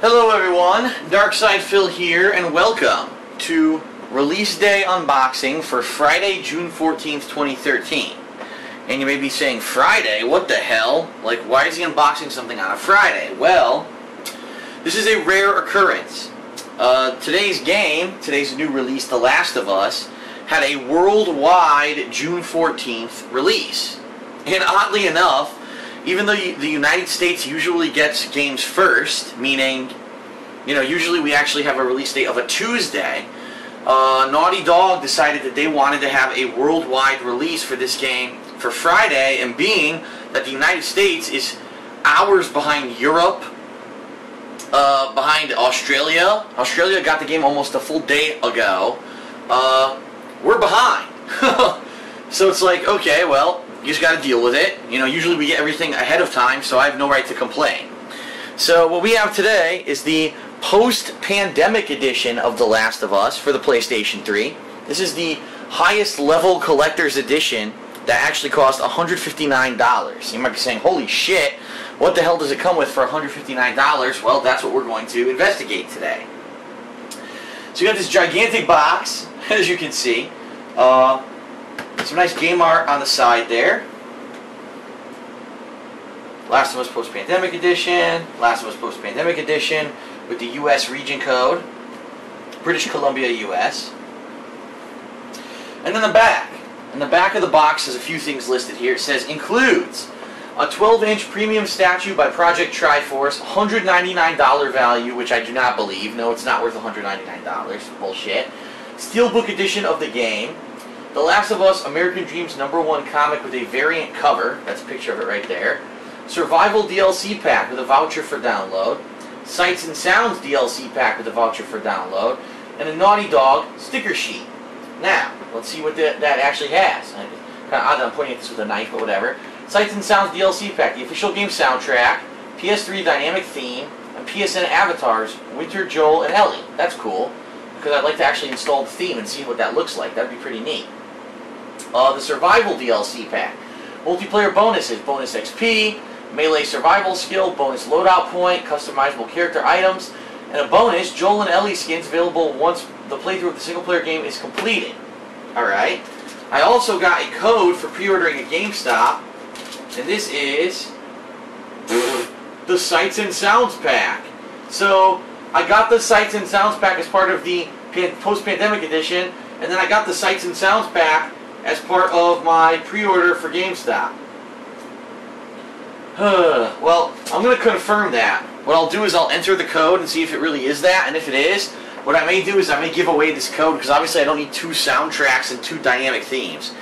Hello everyone, Darkside Phil here, and welcome to Release Day Unboxing for Friday, June 14th, 2013. And you may be saying, Friday? What the hell? Like, why is he unboxing something on a Friday? Well, this is a rare occurrence. Today's new release, The Last of Us, had a worldwide June 14th release. And oddly enough, even though the United States usually gets games first, meaning, usually we actually have a release date of a Tuesday, Naughty Dog decided that they wanted to have a worldwide release for this game for Friday, and being that the United States is hours behind Europe, behind Australia. Australia got the game almost a full day ago. We're behind. So it's like, okay, well, you just got to deal with it. Usually we get everything ahead of time, so I have no right to complain. So what we have today is the post-pandemic edition of The Last of Us for the PlayStation 3. This is the highest level collector's edition that actually cost $159. You might be saying, holy shit, what the hell does it come with for $159? Well, that's what we're going to investigate today. So you got this gigantic box, as you can see. Some nice game art on the side there. Last of Us Post-Pandemic Edition. Last of Us Post-Pandemic Edition with the US region code. British Columbia, US. And then the back. In the back of the box has a few things listed here. It says, includes a 12-inch premium statue by Project Triforce, $199 value, which I do not believe. No, it's not worth $199. Bullshit. Steelbook edition of the game. The Last of Us American Dreams #1 comic with a variant cover. That's a picture of it right there. Survival DLC pack with a voucher for download. Sights and Sounds DLC pack with a voucher for download. And a Naughty Dog sticker sheet. Now, let's see what that actually has. Kind of odd that I'm pointing at this with a knife, but whatever. Sights and Sounds DLC pack. The official game soundtrack. PS3 dynamic theme. And PSN avatars. Winter, Joel, and Ellie. That's cool. Because I'd like to actually install the theme and see what that looks like. That'd be pretty neat. The Survival DLC pack. Multiplayer bonuses, bonus XP, melee survival skill, bonus loadout point, customizable character items, and a bonus, Joel and Ellie skins available once the playthrough of the single player game is completed. Alright. I also got a code for pre-ordering at GameStop, and this is the Sights and Sounds pack. So, I got the Sights and Sounds pack as part of the post-pandemic edition, and then I got the Sights and Sounds pack as part of my pre-order for GameStop. Well, I'm going to confirm that. What I'll do is I'll enter the code and see if it really is that, and if it is, what I may do is I may give away this code, because obviously I don't need 2 soundtracks and 2 dynamic themes.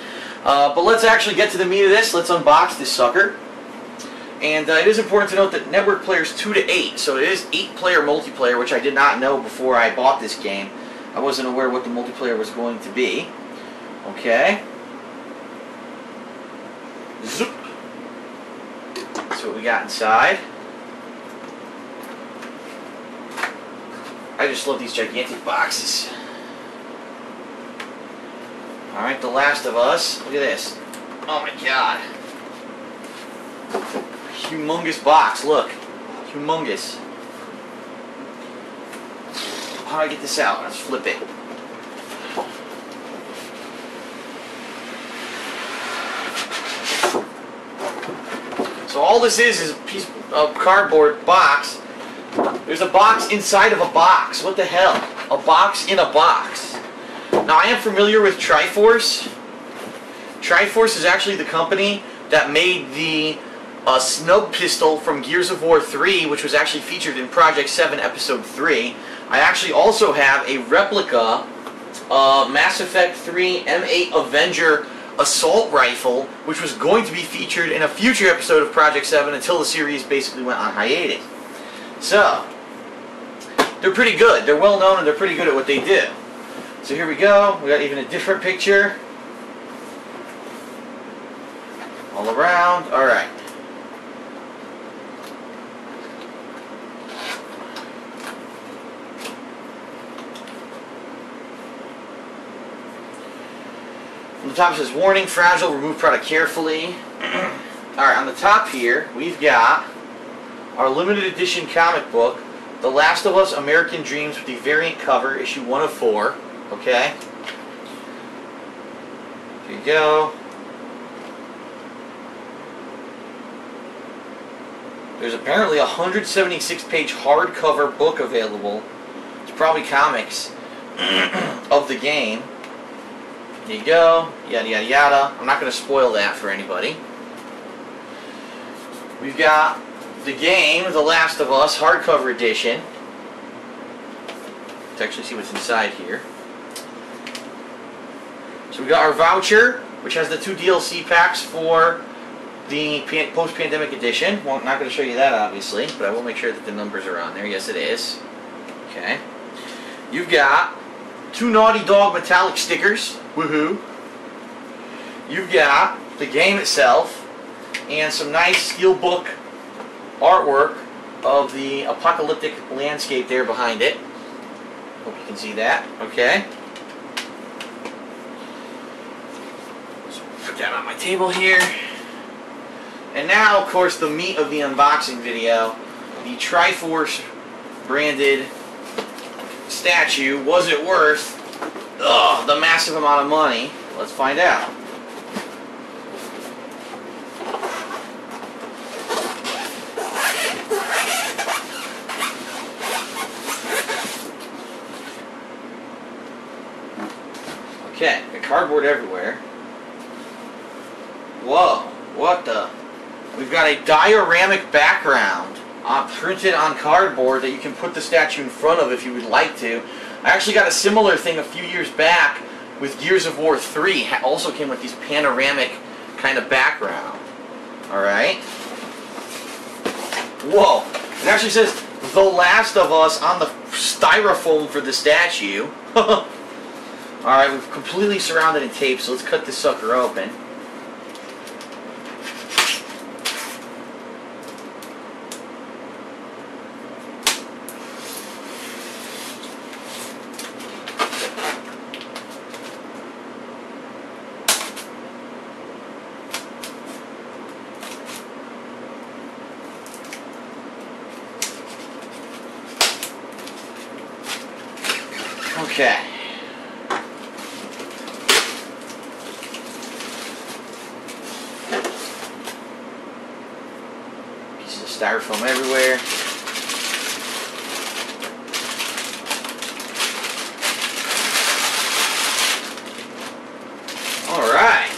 But let's actually get to the meat of this. Let's unbox this sucker. And it is important to note that network player is 2 to 8, so it is 8-player multiplayer, which I did not know before I bought this game. I wasn't aware what the multiplayer was going to be. Okay. Zoop. That's what we got inside. I just love these gigantic boxes. Alright, The Last of Us. Look at this. Oh my god. Humongous box, look. Humongous. How do I get this out? Let's flip it. So all this is a piece of cardboard box. There's a box inside of a box. What the hell? A box in a box. Now I am familiar with Triforce. Triforce is actually the company that made the snub pistol from Gears of War 3, which was actually featured in Project 7 Episode 3. I actually also have a replica Mass Effect 3 M8 Avenger assault rifle, which was going to be featured in a future episode of Project 7 until the series basically went on hiatus. So, they're pretty good. They're well known and they're pretty good at what they do. So here we go. We got even a different picture. All around. Alright. On the top it says, warning, fragile, remove product carefully. Alright, on the top here, we've got our limited edition comic book, The Last of Us American Dreams with the variant cover, issue 1 of 4. Okay? There you go. There's apparently a 176-page hardcover book available. It's probably comics of the game. There you go. Yada yada yada. I'm not going to spoil that for anybody. We've got the game, The Last of Us, hardcover edition. Let's actually see what's inside here. So we got our voucher, which has the 2 DLC packs for the post-pandemic edition. Well, I'm not going to show you that, obviously, but I will make sure that the numbers are on there. Yes, it is. Okay. You've got 2 Naughty Dog metallic stickers. Woohoo. You've got the game itself and some nice steelbook artwork of the apocalyptic landscape there behind it. Hope you can see that. Okay. So put that on my table here. And now, of course, the meat of the unboxing video, the Triforce branded statue. Was it worth the massive amount of money? Let's find out. Okay, got cardboard everywhere. Whoa, what the? We've got a dioramic background printed on cardboard that you can put the statue in front of if you would like to. I actually got a similar thing a few years back with Gears of War 3. Also came with these panoramic kind of background. Alright? Whoa. It actually says The Last of Us on the styrofoam for the statue. Alright, we've completely surrounded in tape, so let's cut this sucker open. Okay. Pieces of styrofoam everywhere. Alright.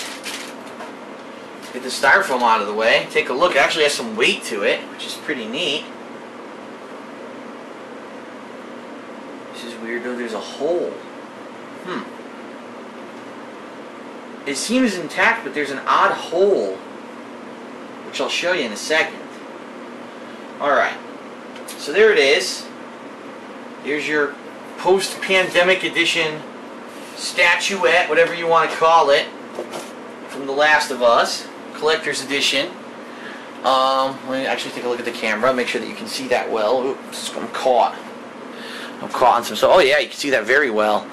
Get the styrofoam out of the way. Take a look. It actually has some weight to it, which is pretty neat. Weird though, there's a hole. It seems intact, but there's an odd hole, which I'll show you in a second. Alright, so there it is. There's your post-pandemic edition statuette, whatever you want to call it, from The Last of Us, collector's edition. Let me actually take a look at the camera, make sure that you can see that well. Oops, I'm caught on some stuff. Oh yeah, you can see that very well.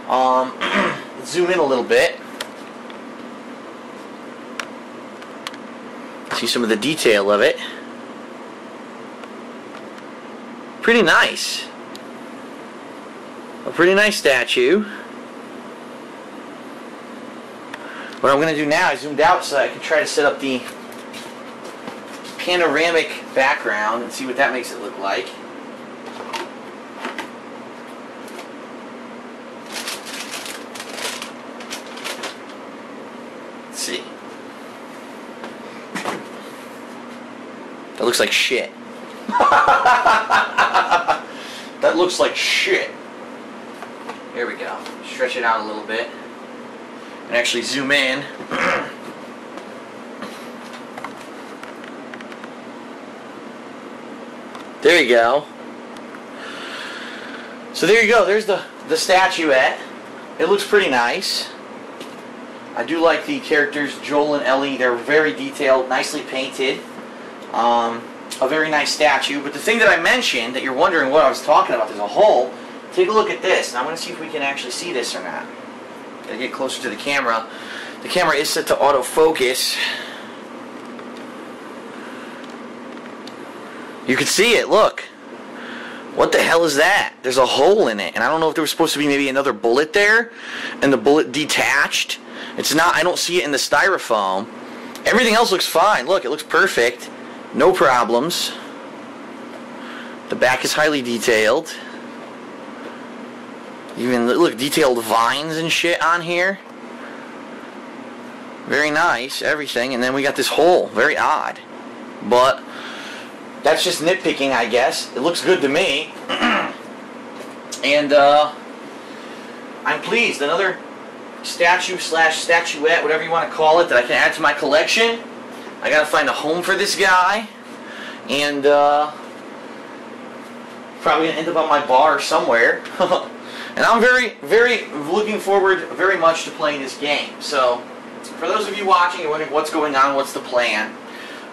Let's zoom in a little bit. See some of the detail of it. Pretty nice. A pretty nice statue. What I'm going to do now, I zoomed out so I can try to set up the panoramic background and see what that makes it look like. See. That looks like shit. That looks like shit. Here we go. Stretch it out a little bit. And actually zoom in. There you go. So there you go. There's the statuette. It looks pretty nice. I do like the characters, Joel and Ellie. They're very detailed, nicely painted. A very nice statue. But the thing that I mentioned, that you're wondering what I was talking about, there's a hole. Take a look at this. And I'm going to see if we can actually see this or not. Gotta get closer to the camera. The camera is set to autofocus. You can see it, look. What the hell is that? There's a hole in it, and I don't know if there was supposed to be maybe another bullet there, and the bullet detached. It's not, I don't see it in the styrofoam. Everything else looks fine. Look, it looks perfect. No problems. The back is highly detailed. Even, look, detailed vines and shit on here. Very nice, everything. And then we got this hole. Very odd. But that's just nitpicking, I guess. It looks good to me. And I'm pleased. Another statue slash statuette, whatever you want to call it, that I can add to my collection. I gotta find a home for this guy. And probably gonna end up on my bar somewhere. And I'm very looking forward very much to playing this game. So, for those of you watching and wondering what's going on, what's the plan,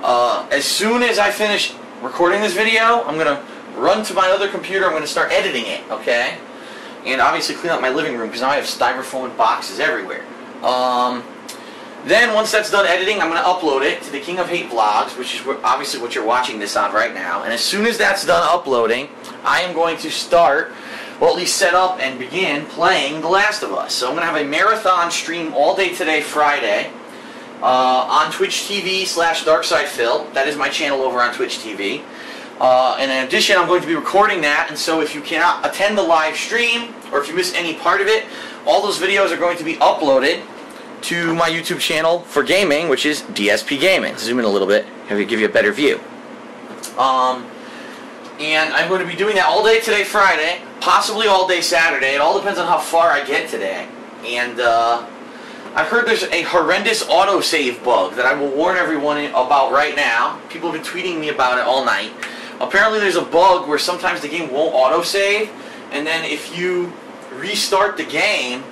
as soon as I finish recording this video, I'm going to run to my other computer, I'm going to start editing it, okay? And obviously clean up my living room, because now I have styrofoam boxes everywhere. Then, once that's done editing, I'm going to upload it to the King of Hate vlogs, which is obviously what you're watching this on right now. And as soon as that's done uploading, I am going to start, well, at least set up and begin playing The Last of Us. So I'm going to have a marathon stream all day today, Friday, on Twitch TV /DarksidePhil. That is my channel over on Twitch TV. And in addition, I'm going to be recording that, and so if you cannot attend the live stream, or if you miss any part of it, all those videos are going to be uploaded to my YouTube channel for gaming, which is DSP Gaming. Zoom in a little bit, give you a better view. And I'm going to be doing that all day today, Friday, possibly all day Saturday. It all depends on how far I get today. And I've heard there's a horrendous autosave bug that I will warn everyone about right now. People have been tweeting me about it all night. Apparently there's a bug where sometimes the game won't autosave, and then if you restart the game,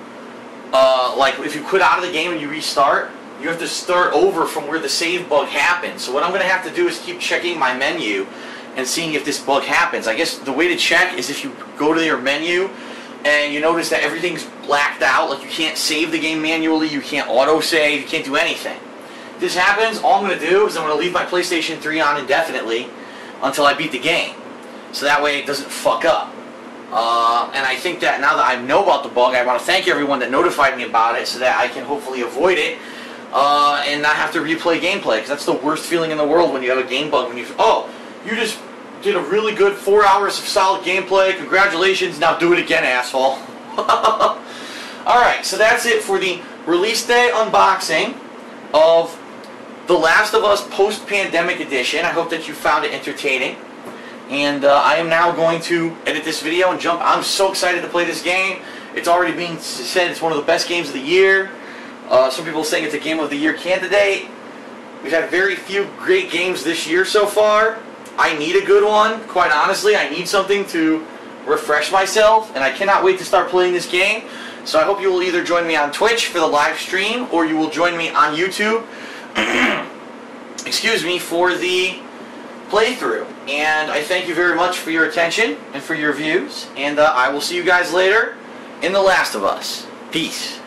like if you quit out of the game and you restart, you have to start over from where the save bug happened. So what I'm going to have to do is keep checking my menu and seeing if this bug happens. I guess the way to check is if you go to your menu and you notice that everything's blacked out, like you can't save the game manually, you can't autosave, you can't do anything. If this happens, all I'm going to do is I'm going to leave my PlayStation 3 on indefinitely until I beat the game. So that way it doesn't fuck up. And I think that now that I know about the bug, I want to thank everyone that notified me about it so that I can hopefully avoid it and not have to replay gameplay, because that's the worst feeling in the world when you have a game bug. When you just did a really good 4 hours of solid gameplay. Congratulations. Now do it again, asshole. Alright, so that's it for the release day unboxing of The Last of Us Post-Pandemic Edition. I hope that you found it entertaining. And I am now going to edit this video and jump. I'm so excited to play this game. It's already being said it's one of the best games of the year. Some people are saying it's a Game of the Year candidate. We've had very few great games this year so far. I need a good one, quite honestly. I need something to refresh myself, and I cannot wait to start playing this game. So I hope you will either join me on Twitch for the live stream, or you will join me on YouTube, excuse me, for the playthrough. And I thank you very much for your attention and for your views, and I will see you guys later in The Last of Us. Peace.